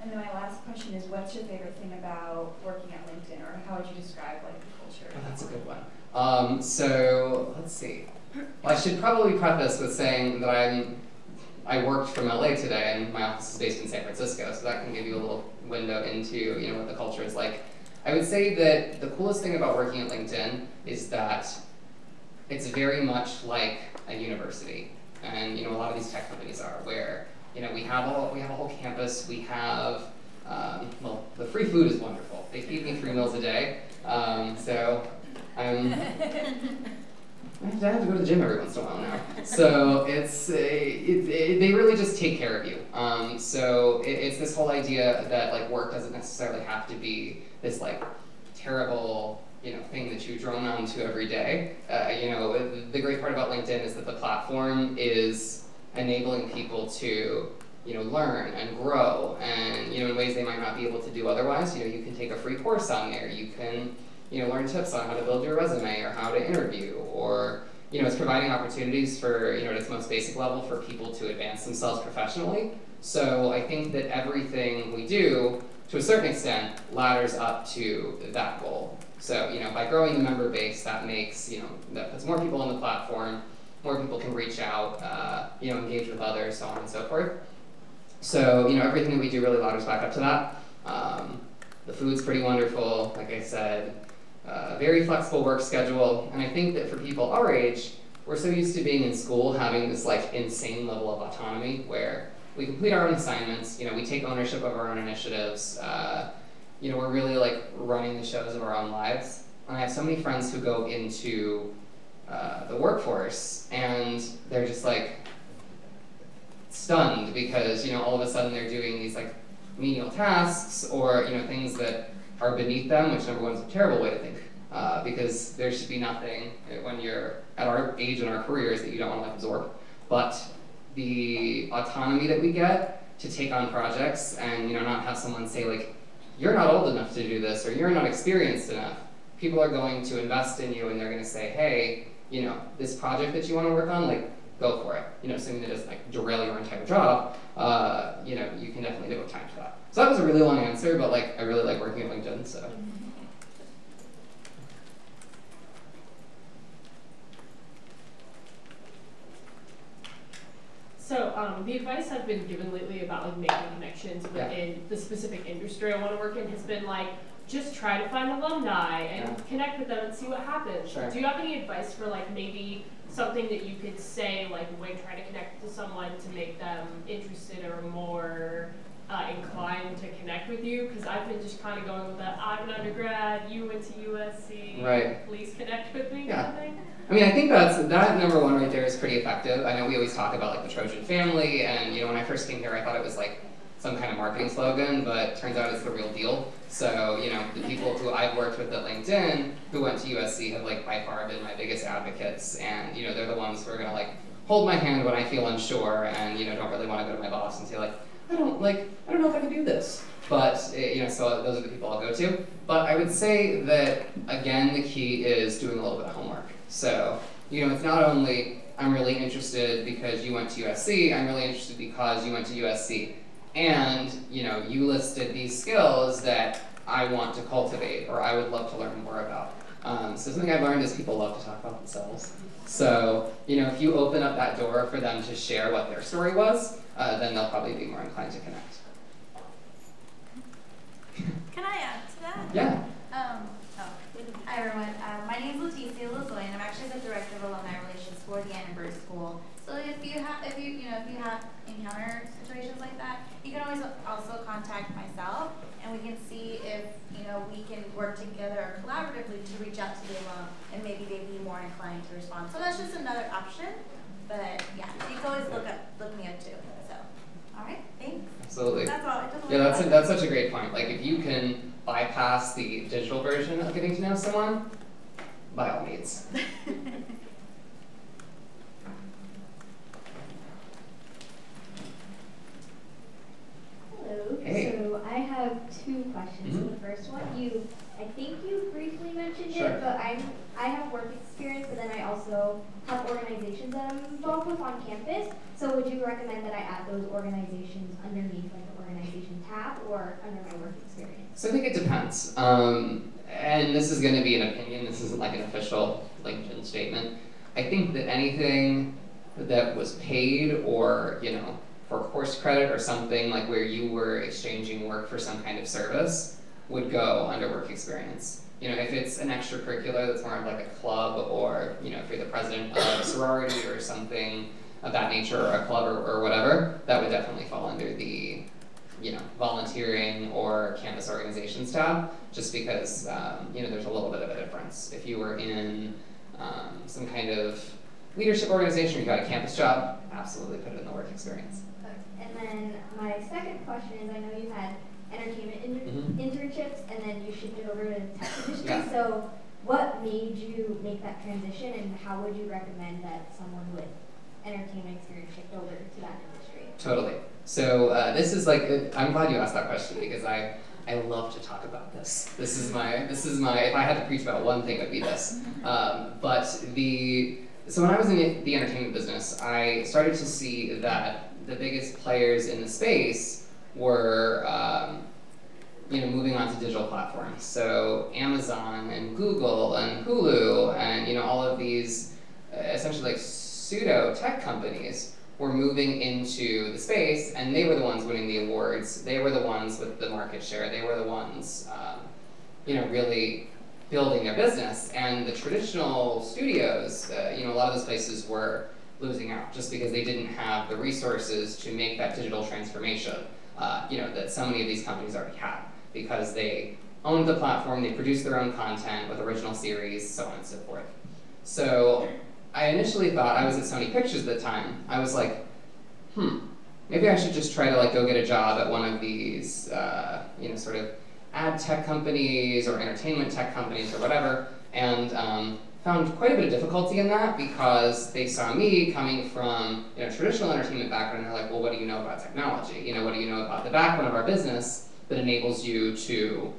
And then my last question is, what's your favorite thing about working at LinkedIn, or how would you describe, like, the culture? Oh, that's a good one. So, let's see. Well, I should probably preface with saying that I worked from LA today, and my office is based in San Francisco, so that can give you a little window into, you know, what the culture is like. I would say that the coolest thing about working at LinkedIn is that it's very much like a university, and, you know, a lot of these tech companies are, where, you know, we have a whole campus. We have, well, the free food is wonderful. They feed me 3 meals a day, so I have to go to the gym every once in a while now. So it's they really just take care of you. So it's this whole idea that, like, work doesn't necessarily have to be this, like, terrible, you know, thing that you drone on to every day. You know, the great part about LinkedIn is that the platform is enabling people to, you know, learn and grow, and, you know, in ways they might not be able to do otherwise. You know, you can take a free course on there. You can, you know, learn tips on how to build your resume or how to interview, or, you know, it's providing opportunities for, you know, at its most basic level, for people to advance themselves professionally. So I think that everything we do, to a certain extent, ladders up to that goal. So, you know, by growing the member base, that makes, you know, that puts more people on the platform, more people can reach out, you know, engage with others, so on and so forth. So, you know, everything that we do really ladders back up to that. The food's pretty wonderful, like I said. Very flexible work schedule, and I think that for people our age, we're so used to being in school having this, like, insane level of autonomy where we complete our own assignments, you know, we take ownership of our own initiatives, you know, we're really, like, running the shows of our own lives. And I have so many friends who go into the workforce, and they're just, like, stunned because, you know, all of a sudden they're doing these, like, menial tasks, or, you know, things that are beneath them, which number one is a terrible way to think, because there should be nothing when you're at our age in our careers that you don't want to, like, absorb. But the autonomy that we get to take on projects and, you know, not have someone say, like, you're not old enough to do this, or you're not experienced enough. People are going to invest in you, and they're going to say, hey, you know, this project that you want to work on, like, go for it. You know, something that doesn't, like, derail your entire job, you know, you can definitely devote time to that. So that was a really long answer, but, like, I really like working at LinkedIn, so. So the advice I've been given lately about, like, making connections within the specific industry I want to work in has been, like, just try to find alumni and connect with them and see what happens. Sure. Do you have any advice for, like, maybe something that you could say, like, when trying to connect to someone to make them interested or more inclined to connect with you? Because I've been just kind of going with that, I'm an undergrad, you went to USC, right, please connect with me kind of thing. I mean, I think that number one right there is pretty effective. I know we always talk about, like, the Trojan family, and, you know, when I first came here, I thought it was, like, some kind of marketing slogan, but turns out it's the real deal. So, you know, the people who I've worked with at LinkedIn who went to USC have, like, by far been my biggest advocates, and, you know, they're the ones who are gonna, like, hold my hand when I feel unsure and, you know, don't really want to go to my boss and say, like, I don't know if I can do this. But, you know, so those are the people I'll go to. But I would say that, again, the key is doing a little bit of homework. So, you know, it's not only, I'm really interested because you went to USC, I'm really interested because you went to USC. And, you know, you listed these skills that I want to cultivate or I would love to learn more about. So something I've learned is people love to talk about themselves. So, you know, if you open up that door for them to share what their story was, then they'll probably be more inclined to connect. Can I add to that? Yeah. Hi everyone. My name is Leticia Lozoy, and I'm actually the director of alumni relations for the Annenberg School. So if you have encounter situations like that, you can always also contact myself, and and we can see if, you know, we can work together collaboratively to reach out to the alum, and maybe they'd be more inclined to respond. So that's just another option, but yeah, so you can always look me up too. So, all right, thanks. Absolutely. That's all. Yeah, that's such a great point. Like, if you can bypass the digital version of getting to know someone, by all means. Hello. Hey. So I have 2 questions. Mm-hmm. So the first one, I think you briefly mentioned Sure. it, but I have work experience, but then I also have organizations that I'm involved with on campus. So would you recommend that I add those organizations underneath like the organization tab or under my work experience? So I think it depends. And this is going to be an opinion. This isn't like an official LinkedIn statement. I think that anything that was paid or, you know, for course credit or something like where you were exchanging work for some kind of service would go under work experience. You know, if it's an extracurricular that's more of like a club, or, you know, if you're the president of a sorority or something of that nature, or a club or whatever, that would definitely fall under the, you know, volunteering or campus organizations tab, just because, you know, there's a little bit of a difference. If you were in some kind of leadership organization or you got a campus job, absolutely put it in the work experience. And then my second question is, I know you had entertainment internships, and then you shifted over to the tech industry. Yeah. So what made you make that transition, and how would you recommend that someone with entertainment experience shift over to that industry? Totally. So this is like, I'm glad you asked that question, because I love to talk about this. This is my, if I had to preach about one thing, it would be this. So when I was in the entertainment business, I started to see that the biggest players in the space were, you know, moving on to digital platforms. So Amazon and Google and Hulu and, you know, all of these essentially like pseudo tech companies were moving into the space, and they were the ones winning the awards. They were the ones with the market share. They were the ones, you know, really building their business. And the traditional studios, you know, a lot of those places were losing out just because they didn't have the resources to make that digital transformation, you know, that so many of these companies already had, because they owned the platform, they produced their own content with original series, so on and so forth. So I initially thought, I was at Sony Pictures at the time, I was like, maybe I should just try to like go get a job at one of these, you know, sort of ad tech companies or entertainment tech companies or whatever, and found quite a bit of difficulty in that, because they saw me coming from, you know, traditional entertainment background, and they're like, well, what do you know about technology? You know, what do you know about the backbone of our business that enables you to,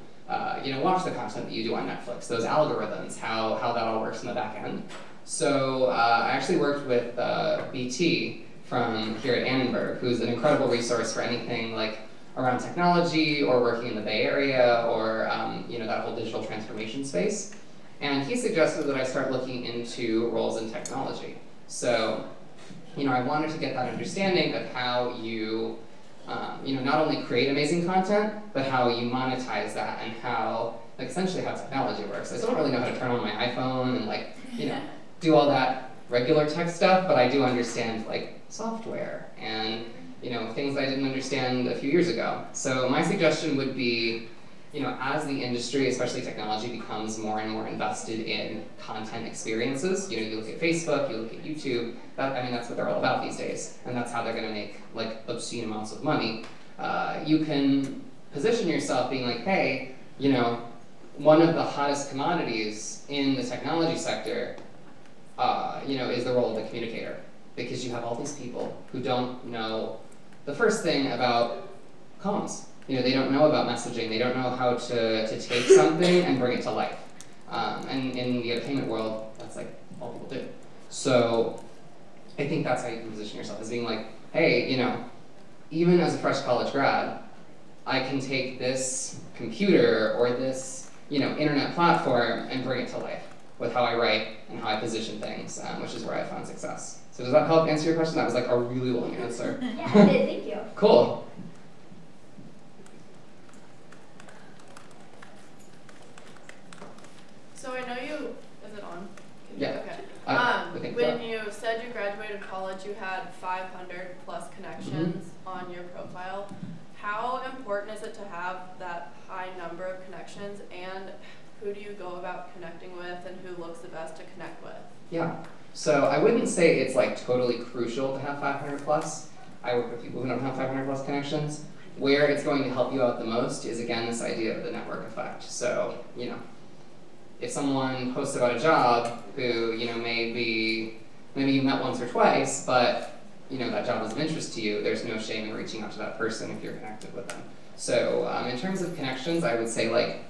you know, watch the content that you do on Netflix, those algorithms, how that all works in the back end. So I actually worked with BT from here at Annenberg, who's an incredible resource for anything like around technology or working in the Bay Area or, you know, that whole digital transformation space. And he suggested that I start looking into roles in technology. So, you know, I wanted to get that understanding of how you, you know, not only create amazing content, but how you monetize that, and how, like, essentially how technology works. I still don't really know how to turn on my iPhone and, like, you know, do all that regular tech stuff, but I do understand, like, software and, you know, things I didn't understand a few years ago. So my suggestion would be, you know, as the industry, especially technology, becomes more and more invested in content experiences, you know, you look at Facebook, you look at YouTube, I mean, that's what they're all about these days, and that's how they're gonna make, like, obscene amounts of money. You can position yourself being like, hey, you know, one of the hottest commodities in the technology sector, you know, is the role of the communicator, because you have all these people who don't know the first thing about comms. You know, they don't know about messaging. They don't know how to take something and bring it to life. And in the entertainment world, that's like all people do. So I think that's how you can position yourself, as being like, hey, you know, even as a fresh college grad, I can take this computer or this, you know, internet platform and bring it to life with how I write and how I position things, which is where I found success. So does that help answer your question? That was like a really long answer. Yeah, it did. Thank you. Cool. So I know you, is it on? Yeah. Okay. When you said you graduated college, you had 500 plus connections on your profile. How important is it to have that high number of connections, and who do you go about connecting with, and who looks the best to connect with? Yeah. So I wouldn't say it's like totally crucial to have 500 plus. I work with people who don't have 500 plus connections. Where it's going to help you out the most is, again, this idea of the network effect. So, you know, if someone posts about a job who, you know, maybe you met once or twice, but, you know, that job is of interest to you, there's no shame in reaching out to that person if you're connected with them. So in terms of connections, I would say, like,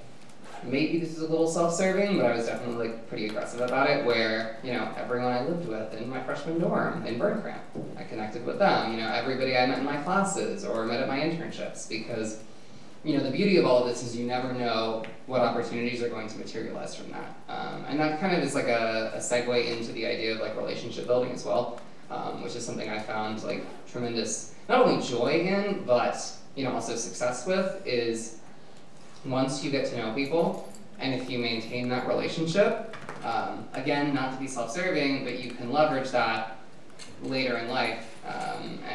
maybe this is a little self-serving, but I was definitely like pretty aggressive about it, where, you know, everyone I lived with in my freshman dorm in Bergkamp, I connected with them. You know, everybody I met in my classes or met at my internships, because, you know, the beauty of all of this is you never know what opportunities are going to materialize from that. And that kind of is like a segue into the idea of like relationship building as well, which is something I found like tremendous, not only joy in, but, you know, also success with, is once you get to know people, and if you maintain that relationship, again, not to be self-serving, but you can leverage that later in life,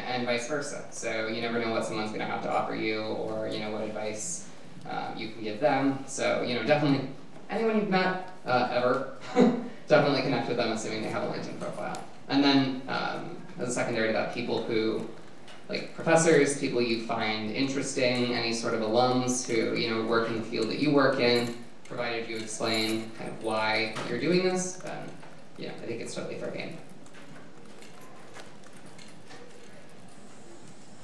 and vice versa. So you never know what someone's going to have to offer you, or, you know, what advice you can give them. So, you know, definitely anyone you've met ever, definitely connect with them, assuming they have a LinkedIn profile. And then, as a secondary to that, people who, like professors, people you find interesting, any sort of alums who, you know, work in the field that you work in, provided you explain kind of why you're doing this, then, you know, I think it's totally fair game.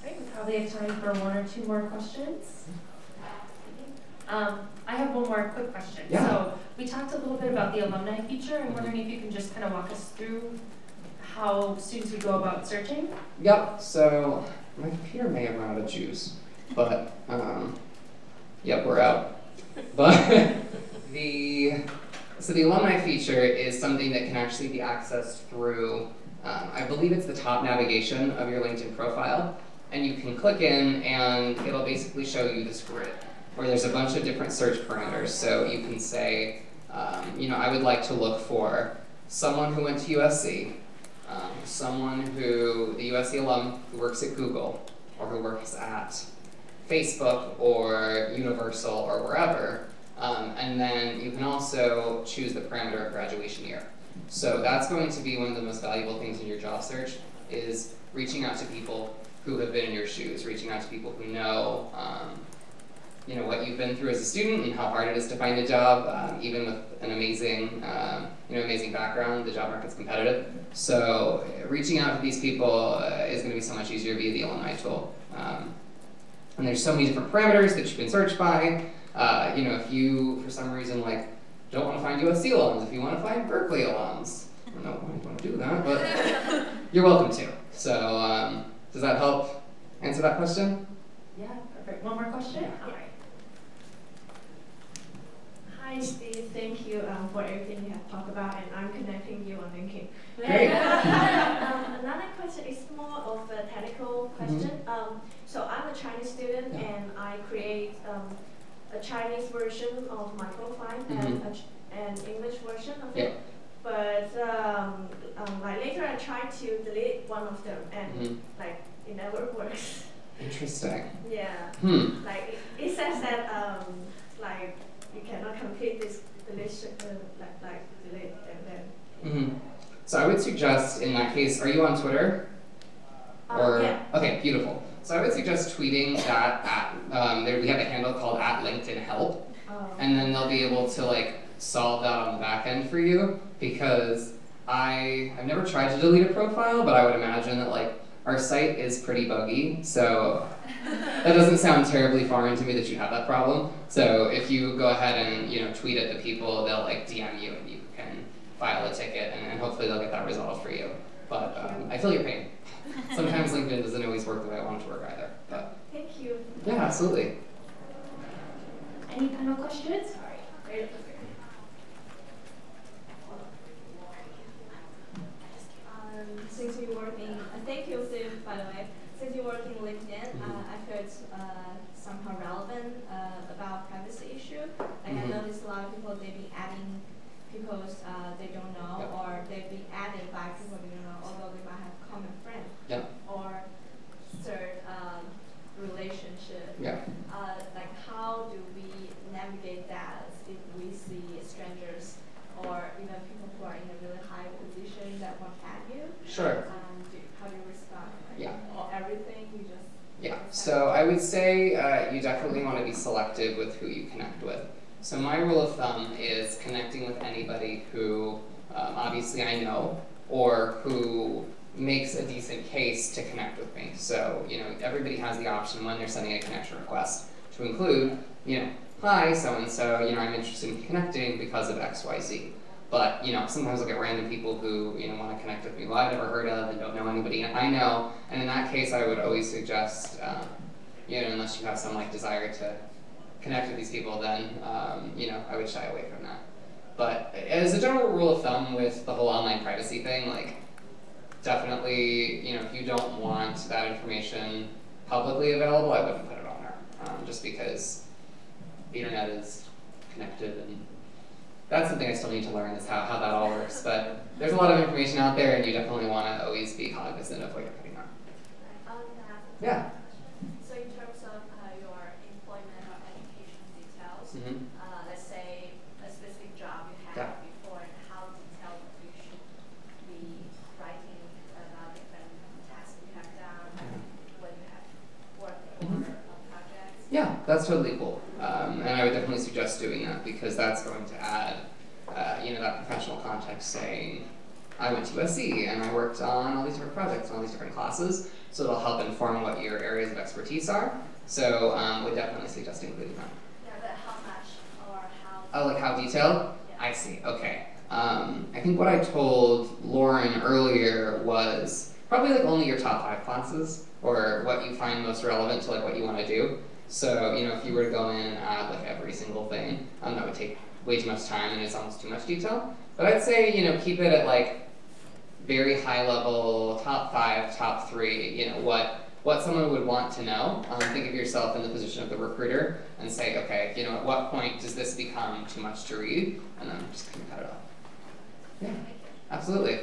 I think we probably have time for one or two more questions. I have one more quick question. Yeah. So we talked a little bit about the alumni feature. I'm wondering if you can just kind of walk us through how students would go about searching? Yep, so my computer may have run out of juice, but yep, we're out. But the alumni feature is something that can actually be accessed through, I believe it's the top navigation of your LinkedIn profile, and you can click in and it'll basically show you this grid where there's a bunch of different search parameters. So you can say, you know, I would like to look for someone who went to USC, someone who, the USC alum who works at Google, or who works at Facebook or Universal or wherever, and then you can also choose the parameter of graduation year. So that's going to be one of the most valuable things in your job search, is reaching out to people who have been in your shoes, reaching out to people who know, you know, what you've been through as a student and how hard it is to find a job, even with an amazing, you know, amazing background. The job market's competitive. So reaching out to these people is going to be so much easier via the alumni tool. And there's so many different parameters that you can search by. You know, if you, for some reason, like, don't want to find USC alums, if you want to find Berkeley alums, I don't know why you want to do that, but you're welcome to. So does that help answer that question? Yeah, perfect. One more question? Yeah. All right. Hi Steve, thank you for everything you have talked about, and I'm connecting you on LinkedIn. Great. Another question is more of a technical question. So I'm a Chinese student, and I create a Chinese version of my profile and an English version of it. But like later I tried to delete one of them, and like it never works. Interesting. Yeah. Like it says that like you cannot complete this deletion, like delete and then. So I would suggest, in that case, are you on Twitter? Or yeah. Okay, beautiful. So I would suggest tweeting that at we have a handle called @LinkedInHelp, and then they'll be able to like solve that on the back end for you, because I've never tried to delete a profile, but I would imagine that like our site is pretty buggy, so that doesn't sound terribly foreign to me that you have that problem. So if you go ahead and, you know, tweet at the people, they'll like DM you and you can file a ticket, and hopefully they'll get that resolved for you. But I feel your pain. Sometimes LinkedIn doesn't always work the way I want it to work either. But thank you. Yeah, absolutely. Any final questions? Sorry. Since you work in, thank you, Steve, by the way. Since you work in LinkedIn, I feel it's somehow relevant about privacy issue. Like I noticed a lot of people, they be adding people they don't know, or they be added by people they don't know, although they might have common friends. Or third relationship. Like how do we navigate that if we see strangers or even people who are in a really high position that want to add you? Sure. How do you respond? Yeah. Everything you just... Yeah, so I would say you definitely want to be selective with who you connect with. So my rule of thumb is connecting with anybody who obviously I know, or who makes a decent case to connect with me. So, you know, everybody has the option when they're sending a connection request to include, you know, hi, so-and-so, you know, I'm interested in connecting because of X, Y, Z. But, you know, sometimes I'll get random people who, you know, want to connect with me who I've never heard of and don't know anybody I know. And in that case, I would always suggest, you know, unless you have some, like, desire to connect with these people, then, you know, I would shy away from that. But as a general rule of thumb with the whole online privacy thing, like, definitely, you know, if you don't want that information publicly available, I wouldn't put it on there. Just because the internet is connected, and that's something I still need to learn, is how that all works. But there's a lot of information out there, and you definitely want to always be cognizant of what you're putting on. Yeah. So in terms of your employment or education details, let's say a specific job you had before, and how detailed you should be writing about different tasks you have done, when you have worked on projects. Yeah, that's totally cool. And I would definitely suggest doing that, because that's going to add, you know, that professional context, saying, I went to USC and I worked on all these different projects, on all these different classes, so it'll help inform what your areas of expertise are. So would definitely suggest including that. Yeah, but how much or how? Oh, like how detailed? Yeah. I see, okay. I think what I told Lauren earlier was probably like only your top 5 classes, or what you find most relevant to like what you want to do. So, you know, if you were to go in and add like every single thing, that would take way too much time and it's almost too much detail. But I'd say, you know, keep it at like very high level, top 5, top 3, you know, what someone would want to know. Think of yourself in the position of the recruiter and say, okay, you know, at what point does this become too much to read? And then just kind of cut it off. Yeah, absolutely.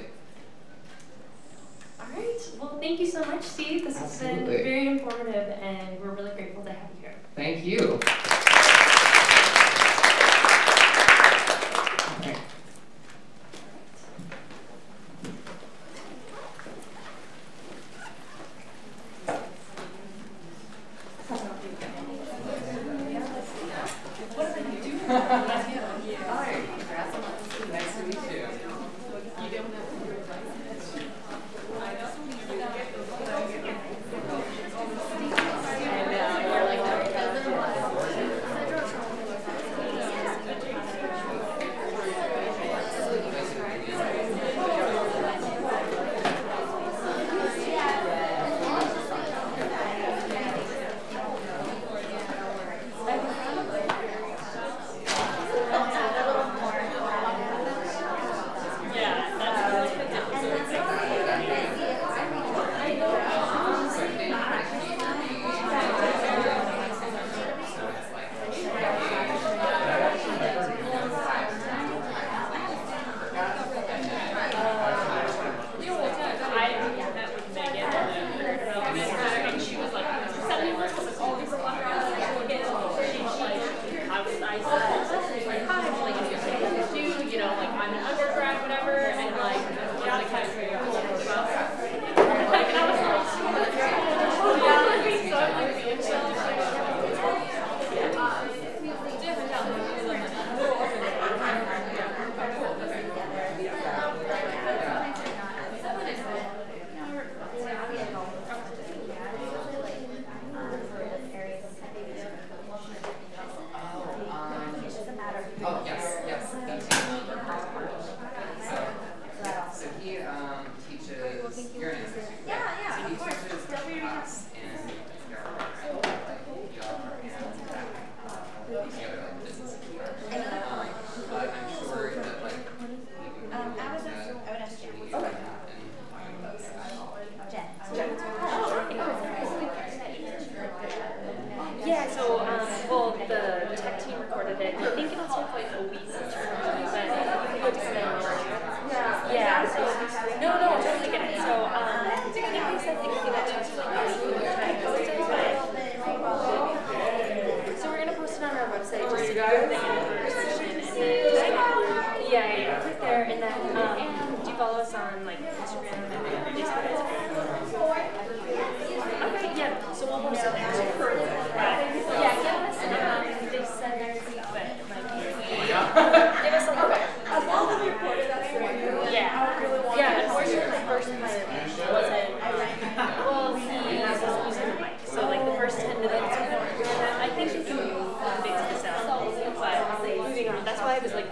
All right. Well, thank you so much, Steve. This has been very informative, and we're really grateful to have you here. Thank you. Okay.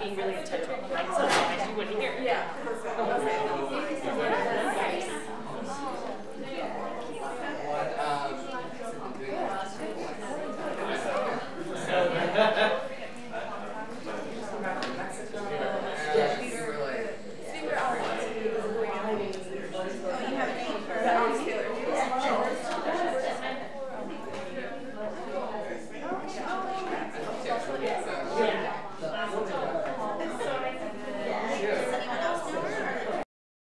being really intentional.